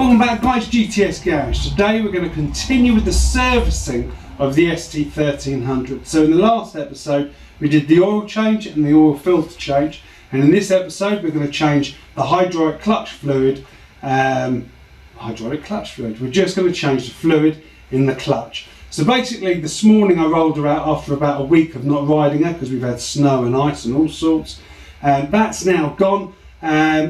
Welcome back guys, GTS Garage. Today we're going to continue with the servicing of the ST1300. So in the last episode we did the oil change and the oil filter change, and in this episode we're going to change the hydraulic clutch fluid. We're just going to change the fluid in the clutch. So basically this morning I rolled her out after about a week of not riding her because we've had snow and ice and all sorts, and that's now gone.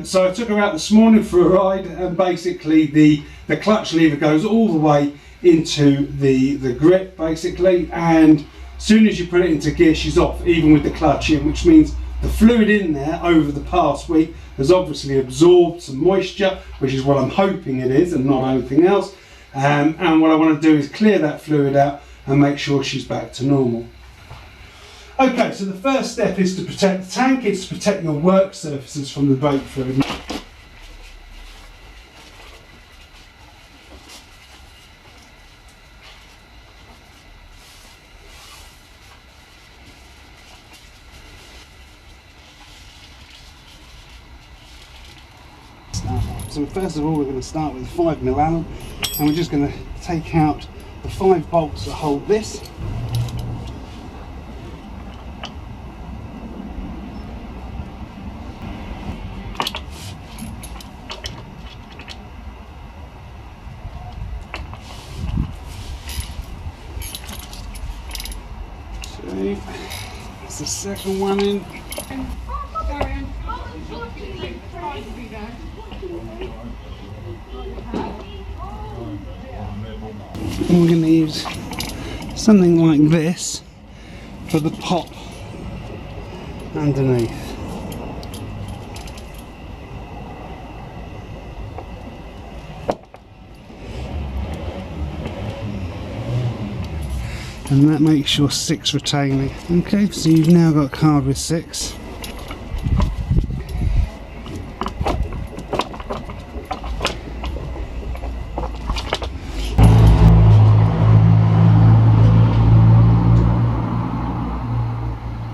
So I took her out this morning for a ride, and basically the clutch lever goes all the way into the grip basically, and as soon as you put it into gear she's off, even with the clutch in, which means the fluid in there over the past week has obviously absorbed some moisture, which is what I'm hoping it is and not anything else, and what I want to do is clear that fluid out and make sure she's back to normal. Okay, so the first step is to protect the tank. It's to protect your work surfaces from the brake fluid. So first of all we're going to start with 5mm Allen, and we're just going to take out the 5 bolts that hold this. That's the second one in. And we're going to use something like this for the pop underneath. And that makes your 6 retaining. Okay, so you've now got a card with 6.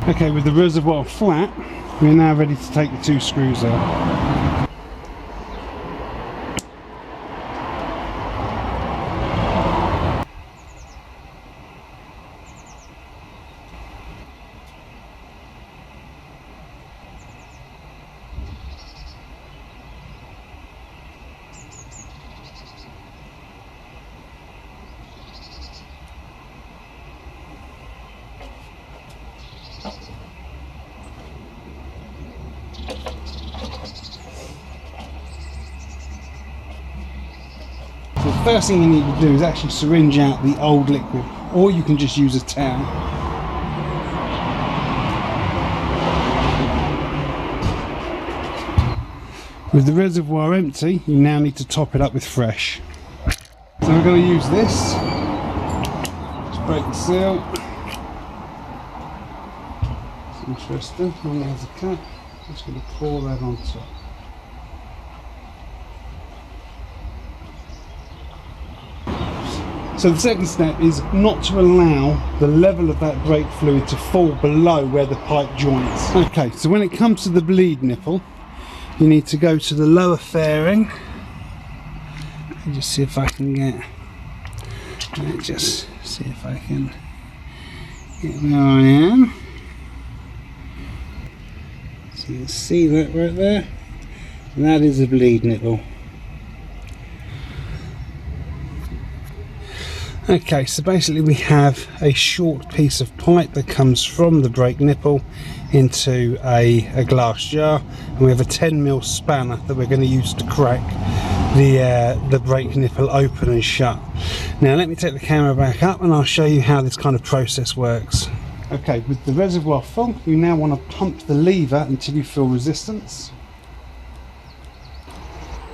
Okay, with the reservoir flat, we're now ready to take the 2 screws out. The first thing you need to do is actually syringe out the old liquid, or you can just use a towel. With the reservoir empty, you now need to top it up with fresh. So we're going to use this. Let's break the seal. It's interesting. One has a cap. I'm just going to pour that on top. So the second step is not to allow the level of that brake fluid to fall below where the pipe joins. Okay, so when it comes to the bleed nipple, you need to go to the lower fairing. And just see if I can get where I am. So you can see that right there. And that is a bleed nipple. Okay, so basically we have a short piece of pipe that comes from the brake nipple into a glass jar, and we have a 10mm spanner that we're going to use to crack the brake nipple open and shut. Now let me take the camera back up and I'll show you how this kind of process works. Okay, with the reservoir full, you now want to pump the lever until you feel resistance.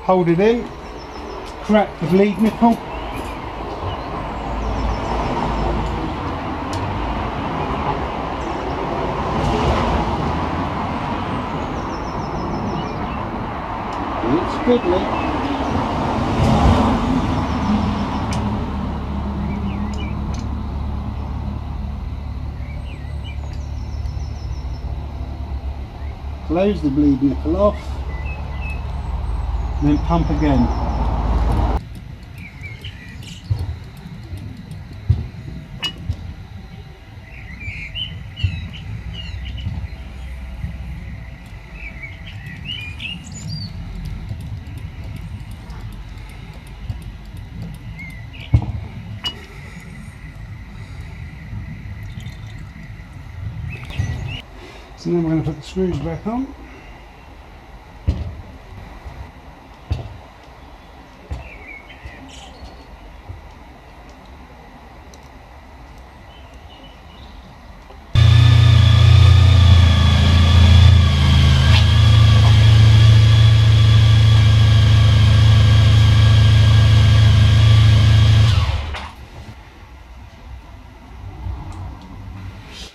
Hold it in, crack the bleed nipple. It's goodly. Close the bleed nipple off, and then pump again. So then we're going to put the screws back on.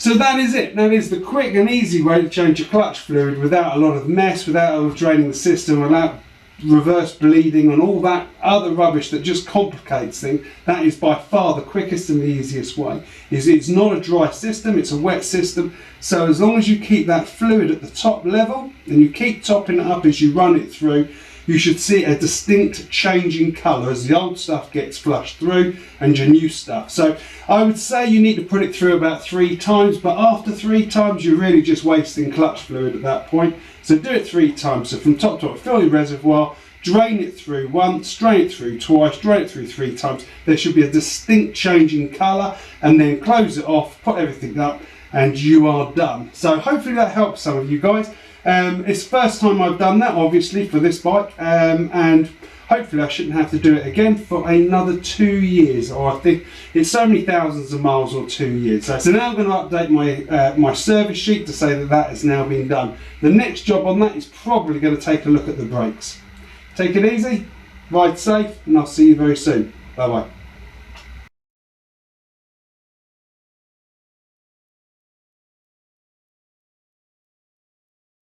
So that is it. That is the quick and easy way to change your clutch fluid without a lot of mess, without overdraining the system, without reverse bleeding and all that other rubbish that just complicates things. That is by far the quickest and the easiest way. It's not a dry system, it's a wet system. So as long as you keep that fluid at the top level and you keep topping it up as you run it through, you should see a distinct change in colour as the old stuff gets flushed through and your new stuff. So I would say you need to put it through about 3 times, but after 3 times you're really just wasting clutch fluid at that point. So do it 3 times. So from top to top, fill your reservoir, drain it through once, drain it through twice, drain it through 3 times. There should be a distinct change in colour, and then close it off, put everything up, and you are done. So hopefully that helps some of you guys. It's the first time I've done that, obviously, for this bike, and hopefully I shouldn't have to do it again for another 2 years, or I think it's so many thousands of miles or 2 years. So now I'm going to update my my service sheet to say that that has now been done. The next job on that is probably going to take a look at the brakes. Take it easy, ride safe, and I'll see you very soon. Bye bye.